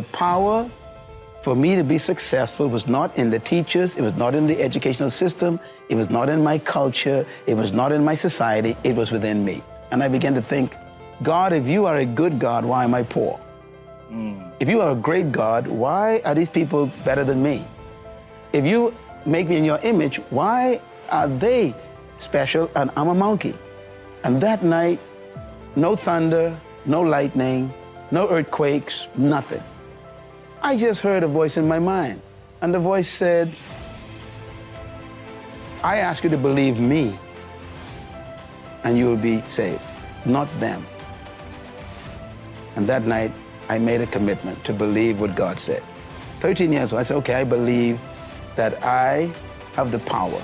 The power for me to be successful was not in the teachers, it was not in the educational system, it was not in my culture, it was not in my society, it was within me. And I began to think, God, if you are a good God, why am I poor? If you are a great God, why are these people better than me? If you make me in your image, why are they special and I'm a monkey? And that night, no thunder, no lightning, no earthquakes, nothing. I just heard a voice in my mind, and the voice said, I ask you to believe me, and you will be saved, not them. And that night, I made a commitment to believe what God said. 13 years old, I said, okay, I believe that I have the power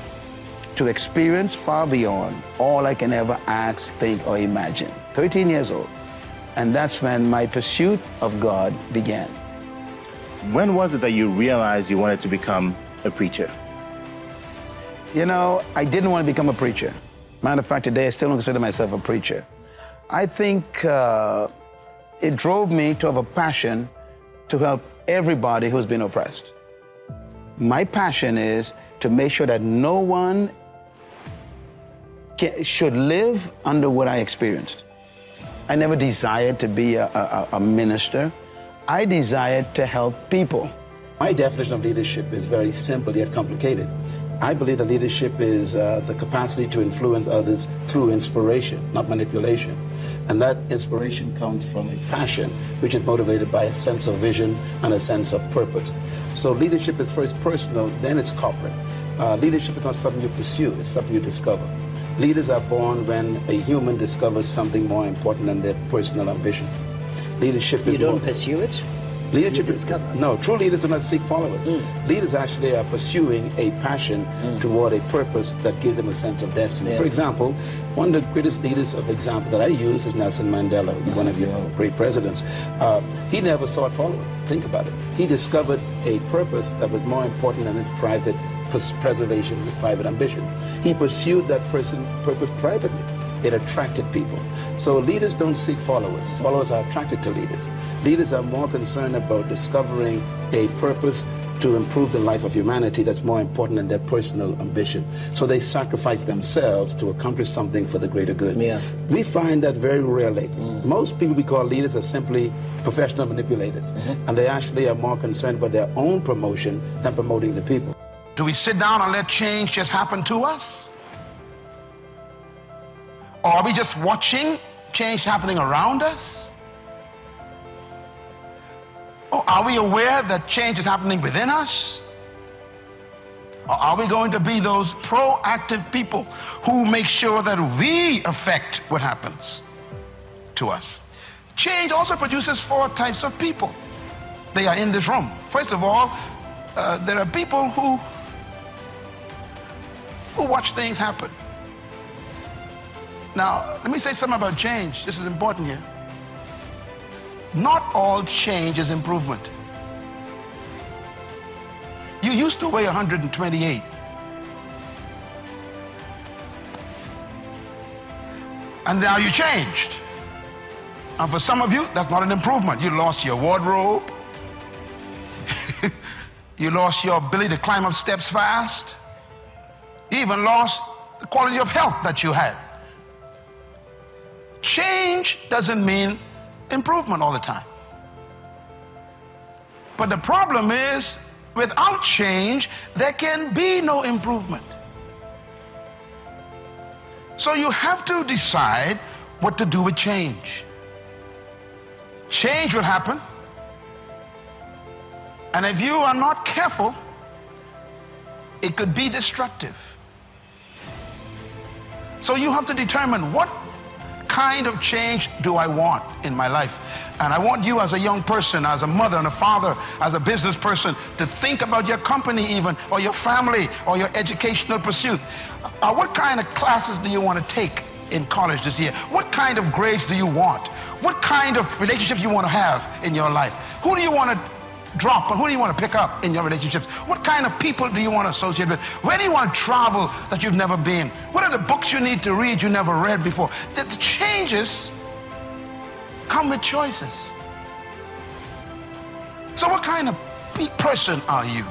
to experience far beyond all I can ever ask, think, or imagine. 13 years old. And that's when my pursuit of God began. When was it that you realized you wanted to become a preacher? You know, I didn't want to become a preacher. Matter of fact, today I still don't consider myself a preacher. I think it drove me to have a passion to help everybody who's been oppressed. My passion is to make sure that no one should live under what I experienced. I never desired to be a minister. I desired to help people. My definition of leadership is very simple yet complicated. I believe that leadership is the capacity to influence others through inspiration, not manipulation. And that inspiration comes from a passion, which is motivated by a sense of vision and a sense of purpose. So leadership is first personal, then it's corporate. Leadership is not something you pursue, it's something you discover. Leaders are born when a human discovers something more important than their personal ambition. Leadership is You don't pursue it? Leadership You is, discover. no, true leaders do not seek followers. Leaders actually are pursuing a passion toward a purpose that gives them a sense of destiny. Yeah. For example, one of the greatest leaders of example that I use is Nelson Mandela, one of your great presidents. He never sought followers. Think about it. He discovered a purpose that was more important than his private preservation, his private ambition. He pursued that purpose privately. It attracted people. So leaders don't seek followers. Followers are attracted to leaders. Leaders are more concerned about discovering a purpose to improve the life of humanity that's more important than their personal ambition. So they sacrifice themselves to accomplish something for the greater good. Yeah. We find that very rare lately. Most people we call leaders are simply professional manipulators. And they actually are more concerned about their own promotion than promoting the people. Do we sit down and let change just happen to us? Or are we just watching change happening around us? Or are we aware that change is happening within us? Or are we going to be those proactive people who make sure that we affect what happens to us? Change also produces four types of people. They are in this room. First of all, there are people who watch things happen. Now, let me say something about change. This is important here. Not all change is improvement. You used to weigh 128. And now you changed. And for some of you, that's not an improvement. You lost your wardrobe. You lost your ability to climb up steps fast. You even lost the quality of health that you had. Change doesn't mean improvement all the time. But the problem is, without change, there can be no improvement. So you have to decide what to do with change. Change will happen. And if you are not careful, it could be destructive. So you have to determine what kind of change do I want in my life. And I want you as a young person, as a mother and a father, as a business person, to think about your company even, or your family, or your educational pursuit. What kind of classes do you want to take in college this year? What kind of grades do you want? What kind of relationships you want to have in your life? Who do you want to drop and who do you want to pick up in your relationships? What kind of people do you want to associate with? Where do you want to travel that you've never been? What are the books you need to read you never read before? The changes come with choices. So what kind of person are you?